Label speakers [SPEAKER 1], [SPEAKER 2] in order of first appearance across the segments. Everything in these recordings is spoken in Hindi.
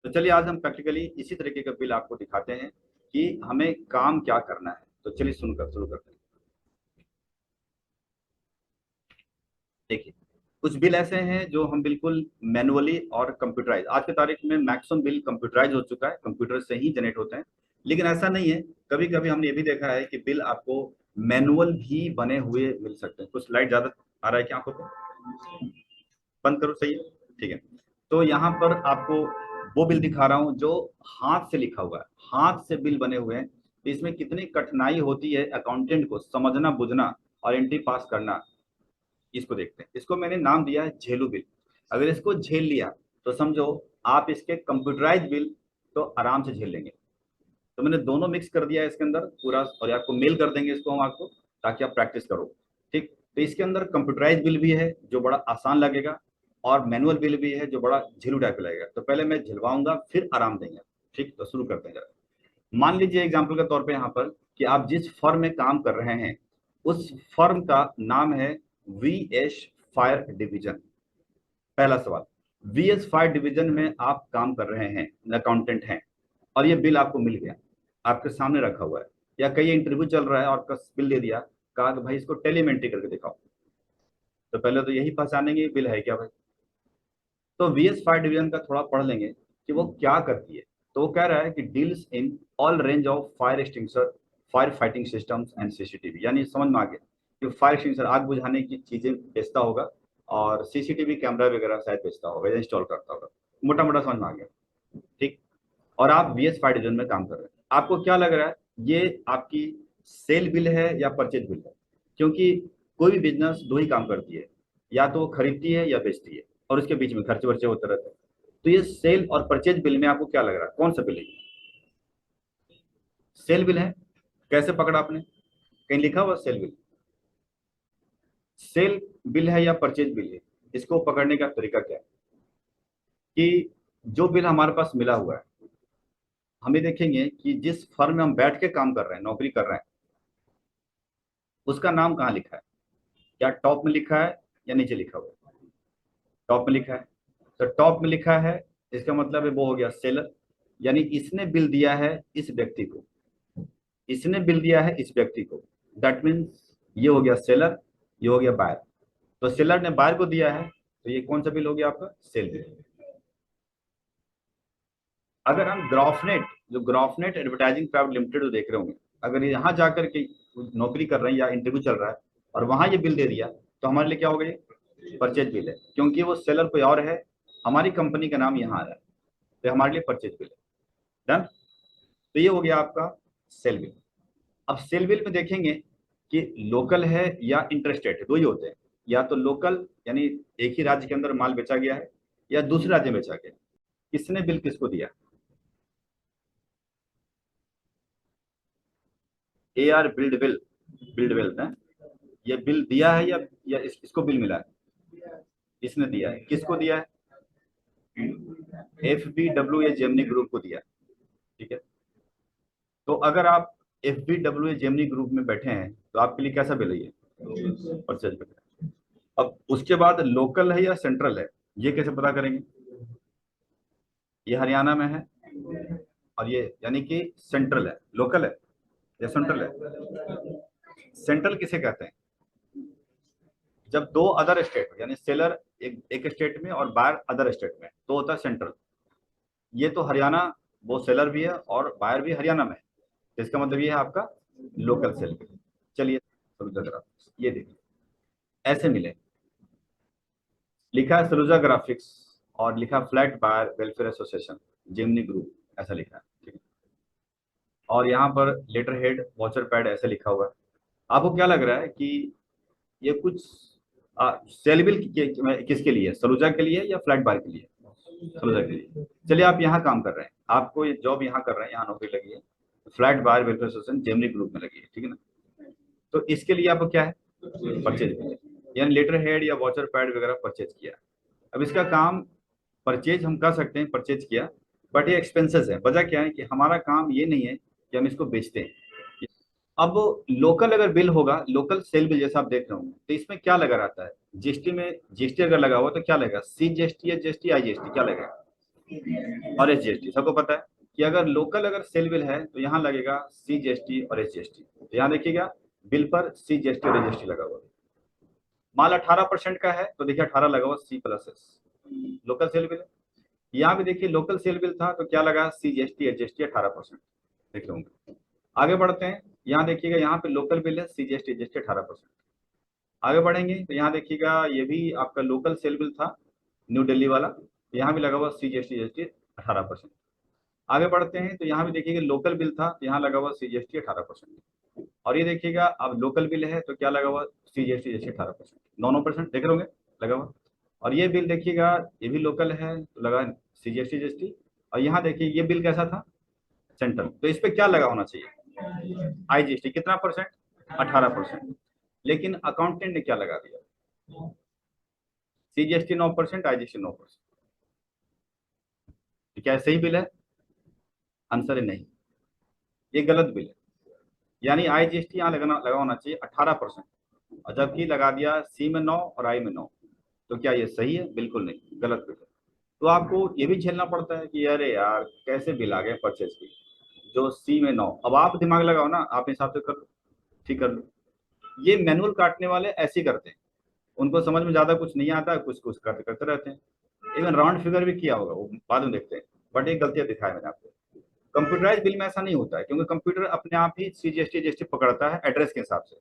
[SPEAKER 1] तो चलिए आज हम प्रैक्टिकली इसी तरीके का बिल आपको दिखाते हैं कि हमें काम क्या करना है। तो चलिए सुनकर शुरू करते हैं। देखिए, कुछ बिल ऐसे हैं जो हम बिल्कुल मैनुअली और कंप्यूटराइज, आज की तारीख में मैक्सिमम बिल कंप्यूटराइज हो चुका है, कंप्यूटर से ही जनरेट होते हैं। लेकिन ऐसा नहीं है, कभी कभी हमने ये भी देखा है कि बिल आपको मैनुअल भी बने हुए मिल सकते हैं। कुछ स्लाइड ज्यादा आ रहा है क्या आपको? बंद करो, सही है, ठीक है। तो यहाँ पर आपको वो बिल दिखा रहा हूँ जो हाथ से लिखा हुआ है, हाथ से बिल बने हुए हैं। तो इसमें कितनी कठिनाई होती है अकाउंटेंट को समझना बुझना और एंट्री पास करना, इसको देखते हैं। इसको मैंने नाम दिया है झेलू बिल। अगर इसको झेल लिया तो समझो आप इसके कंप्यूटराइज बिल तो आराम से झेल लेंगे। तो मैंने दोनों मिक्स कर दिया है इसके अंदर पूरा, और आपको मेल कर देंगे इसको हम आपको, ताकि आप प्रैक्टिस करो। ठीक, तो इसके अंदर कंप्यूटराइज बिल भी है जो बड़ा आसान लगेगा, और मैनुअल बिल भी है जो बड़ा झिलू टाइप का लगेगा। तो पहले मैं झिलवाऊंगा फिर आराम देंगे। ठीक, तो शुरू करते हैं जरा। मान लीजिए एग्जाम्पल के तौर पे यहाँ पर कि आप जिस फर्म में काम कर रहे हैं उस फर्म का नाम है वीएस फायर डिवीजन। पहला सवाल, वीएस फायर डिवीजन में आप काम कर रहे हैं, अकाउंटेंट हैं, और ये बिल आपको मिल गया, आपके सामने रखा हुआ है, या कहीं इंटरव्यू चल रहा है और बिल दे दिया, कहा कि भाई इसको टेलीमेंट्री करके दिखाओ। तो पहले तो यही पहचानेंगे बिल है क्या भाई। तो वीएस फायर डिवीजन का थोड़ा पढ़ लेंगे कि वो क्या करती है। तो वो कह रहा है कि deals in all range of fire extinguisher, fire fighting systems and CCTV. यानी समझ में आ गया कि फायर एक्सटिंग्विशर, आग बुझाने की चीजें बेचता होगा, और सीसीटीवी कैमरा वगैरह शायद बेचता होगा या इंस्टॉल करता होगा। मोटा मोटा समझ में आ गया। ठीक, और आप वीएस फायर डिवीजन में काम कर रहे हैं। आपको क्या लग रहा है, ये आपकी सेल बिल है या परचेज बिल है? क्योंकि कोई भी बिजनेस दो ही काम करती है, या तो वो खरीदती है या बेचती है, और उसके बीच में खर्चे वर्चे होते रहते हैं। तो ये सेल और परचेज बिल में आपको क्या लग रहा है, कौन सा बिल है? सेल बिल है। कैसे पकड़ा आपने, कहीं लिखा हुआ सेल बिल? सेल बिल है या परचेज बिल है, इसको पकड़ने का तरीका क्या है कि जो बिल हमारे पास मिला हुआ है, हमें देखेंगे कि जिस फर्म में हम बैठ के काम कर रहे हैं, नौकरी कर रहे हैं, उसका नाम कहाँ लिखा है? क्या टॉप में लिखा है या नीचे लिखा हुआ है? टॉप में लिखा है। तो टॉप में लिखा है, इसका मतलब है वो हो गया सेलर, यानी इसने बिल दिया है इस व्यक्ति को, इसने बिल दिया है इस व्यक्ति को। दैट मीन्स ये हो गया सेलर, ये हो गया बायर। तो सेलर ने बायर को दिया है, तो ये कौन सा बिल हो गया आपका? Sale bill. अगर हम ग्राफनेट, जो ग्राफनेट एडवर्टाइजिंग प्राइवेट लिमिटेड जो देख रहे होंगे, अगर यहाँ जाकर के नौकरी कर रहे हैं या इंटरव्यू चल रहा है और वहां ये बिल दे दिया, तो हमारे लिए क्या हो गया? परचेज बिल है, क्योंकि वो सेलर कोई और है, हमारी कंपनी का नाम यहाँ आ रहा है, तो हमारे लिए परचेज बिल है। डन। तो ये हो गया आपका सेल बिल। अब सेल बिल में देखेंगे कि लोकल है या इंटरस्टेट है, दो ही होते हैं। या तो लोकल यानी एक ही राज्य के अंदर माल बेचा गया है, या दूसरे राज्य में बेचा गया। किसने बिल किसको दिया? A R build bill, build bill है। ये बिल दिया है या इसको बिल मिला है? इसने दिया है। किसको दिया है? F B W A Gemini group को दिया है। ठीक है। तो अगर आप F B W A Gemini group में बैठे हैं तो आपके लिए कैसा बिल है ये? परचेज बिल है। अब उसके बाद लोकल है या सेंट्रल है, ये कैसे पता करेंगे? ये हरियाणा में है, और ये यानी कि सेंट्रल है, लोकल है या सेंट्रल है? सेंट्रल किसे कहते हैं? जब दो अदर स्टेट, यानी सेलर एक स्टेट में और बायर अदर स्टेट में, तो होता है सेंट्रल। ये तो हरियाणा, वो सेलर भी है और बायर भी हरियाणा में है, तो इसका मतलब ये है आपका लोकल सेल। चलिए सरुजा ग्राफिक्स, ये देखिए ऐसे मिले, लिखा है सरुजा ग्राफिक्स, और लिखा फ्लैट बायर वेलफेयर एसोसिएशन जिमनी ग्रुप, ऐसा लिखा है। ठीक है। और यहाँ पर लेटर हेड वॉचर पैड ऐसे लिखा हुआ है। आपको क्या लग रहा है कि ये कुछ सेल बिल किसके लिए है, सरुजा के लिए या फ्लैट बार के लिए? सरुजा के लिए। चलिए आप यहाँ काम कर रहे हैं, आपको ये जॉब यहाँ कर रहे हैं, यहाँ नौकरी लगी है, फ्लैट बार वेलफेयर एसोसिएशन जेमनी ग्रुप में लगी है, ठीक है ना? तो इसके लिए आपको क्या है? परचेज बिल, यानी लेटर हेड या वॉचर पैड वगैरह परचेज किया। अब इसका काम परचेज हम कर सकते हैं, परचेज किया, बट ये एक्सपेंसेस है। वजह क्या है कि हमारा काम ये नहीं है कि हम इसको बेचते हैं। अब लोकल अगर बिल होगा, लोकल सेल बिल जैसा आप देख रहे होंगे, तो इसमें क्या लगा रहता है? जीएसटी में, जीएसटी अगर लगा हुआ तो क्या लगेगा? सी जीएसटी या जीएसटी आई जीएसटी, क्या लगेगा? और एसजीएसटी सबको पता है कि अगर लोकल अगर सेल बिल है तो यहाँ लगेगा सीजीएसटी और एसजीएसटी। तो यहाँ देखिएगा बिल पर सीजीएसटी और एसजीएसटी लगा हुआ है। माल 18% का है तो देखिए 18 लगा हुआ C plus S, local sale bill है। यहाँ भी देखिए लोकल सेल बिल था तो क्या लगा सीजीएसटी एसजीएसटी 18% देख रहे होंगे। आगे बढ़ते हैं, यहाँ देखिएगा यहाँ पे लोकल बिल है सीजीएसटी एसजीएसटी 18%। आगे बढ़ेंगे तो यहाँ देखिएगा ये भी आपका लोकल सेल बिल था न्यू दिल्ली वाला, तो यहाँ भी लगा हुआ सीजीएसटी एसजीएसटी 18%। आगे बढ़ते हैं तो यहाँ भी देखिएगा लोकल बिल था तो यहाँ लगा हुआ सीजीएसटी 18%। और ये देखिएगा अब लोकल बिल है तो क्या लगा हुआ सीजीएसटी एसजीएसटी 18%, 9% देख रहे होंगे लगा हुआ। और ये बिल देखिएगा ये भी लोकल है तो लगा सीजीएसटी एसजीएसटी। और यहाँ देखिए ये बिल कैसा था सेंट्रल, तो इस पे क्या लगा होना चाहिए आईजीएसटी, कितना परसेंट 18%। लेकिन अकाउंटेंट ने क्या लगा दिया सीजीएसटी 9% आईजीएसटी 9%। क्या सही बिल है? आंसर है नहीं, ये गलत बिल है। यानी आईजीएसटी यहाँ लगा होना चाहिए 18% और जबकि लगा दिया सी में 9 और आई में 9। तो क्या ये सही है? बिल्कुल नहीं, गलत बिल है। तो आपको ये भी झेलना पड़ता है कि अरे यार कैसे बिल आ गए परचेज की जो सी में 9। अब आप दिमाग लगाओ ना, आप हिसाब से कर लो, ठीक कर लो। ये मैनुअल काटने वाले ऐसे ही करते हैं, उनको समझ में ज्यादा कुछ नहीं आता है, कुछ कुछ करते करते रहते हैं। इवन राउंड फिगर भी किया होगा वो बाद में देखते हैं, बट एक गलतियां दिखाया मैंने आपको। कंप्यूटराइज बिल में ऐसा नहीं होता है क्योंकि कंप्यूटर अपने आप ही सीजीएसटी जीएसटी पकड़ता है एड्रेस के हिसाब से,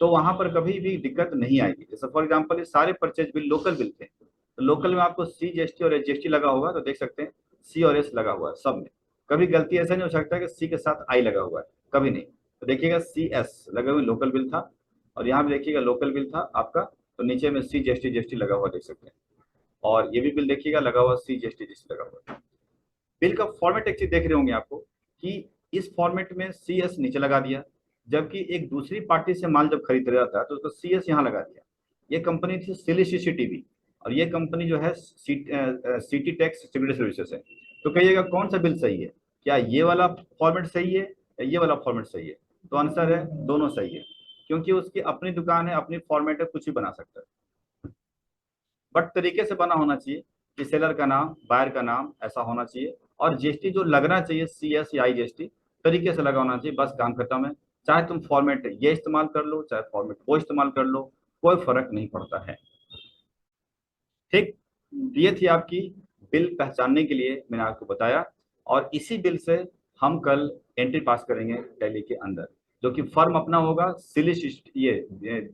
[SPEAKER 1] तो वहां पर कभी भी दिक्कत नहीं आएगी। जैसे फॉर एग्जांपल ये सारे परचेज बिल लोकल बिल थे तो लोकल में आपको सीजीएसटी और एसजीएसटी लगा होगा तो देख सकते हैं सी और एस लगा हुआ है सब में। कभी गलती ऐसा नहीं हो सकता कि सी के साथ आई लगा हुआ है, कभी नहीं। तो देखिएगा सी एस लगा हुआ लोकल बिल था और यहाँ भी देखिएगा लोकल बिल था आपका, तो नीचे में सी जीएसटी जीएसटी लगा हुआ देख सकते हैं। और ये भी बिल देखिएगा लगा हुआ सी जीएसटी जीएसटी लगा हुआ है। बिल का फॉर्मेट एक चीज देख रहे होंगे आपको कि इस फॉर्मेट में सी एस नीचे लगा दिया, जबकि एक दूसरी पार्टी से माल जब खरीद रहा था तो उसको सी एस यहाँ लगा दिया। ये कंपनी थी सिली सीसीटीवी और ये कंपनी जो है सिटी टैक्स सिक्योरिटी सर्विसेज है। तो कहिएगा कौन सा बिल सही है, क्या ये वाला फॉर्मेट सही है या ये वाला फॉर्मेट सही है? तो आंसर है दोनों सही है, क्योंकि उसकी अपनी दुकान है, अपनी फॉर्मेट है, कुछ भी बना सकता है। बट तरीके से बना होना चाहिए कि सेलर का नाम बायर का नाम ऐसा होना चाहिए और जीएसटी जो लगना चाहिए सी एस या आई जीएसटी तरीके से लगा होना चाहिए, बस काम खत्म है। चाहे तुम फॉर्मेट ये इस्तेमाल कर लो चाहे फॉर्मेट वो इस्तेमाल कर लो, कोई फर्क नहीं पड़ता है। ठीक, तो ये थी आपकी बिल पहचानने के लिए मैंने आपको बताया। और इसी बिल से हम कल एंट्री पास करेंगे टैली के अंदर, जो कि फर्म अपना होगा सिलिश ये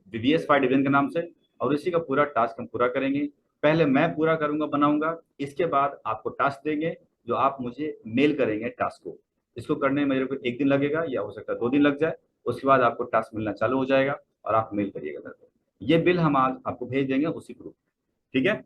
[SPEAKER 1] VVS5 डिवीजन के नाम से, और इसी का पूरा टास्क हम पूरा करेंगे। पहले मैं पूरा करूंगा बनाऊंगा, इसके बाद आपको टास्क देंगे जो आप मुझे मेल करेंगे टास्क को। इसको करने में मेरे को 1 दिन लगेगा या हो सकता है 2 दिन लग जाए, उसके बाद आपको टास्क मिलना चालू हो जाएगा और आप मेल करिएगा मेरे को। ये बिल हम आज आपको भेज देंगे उसी ग्रुप, ठीक है।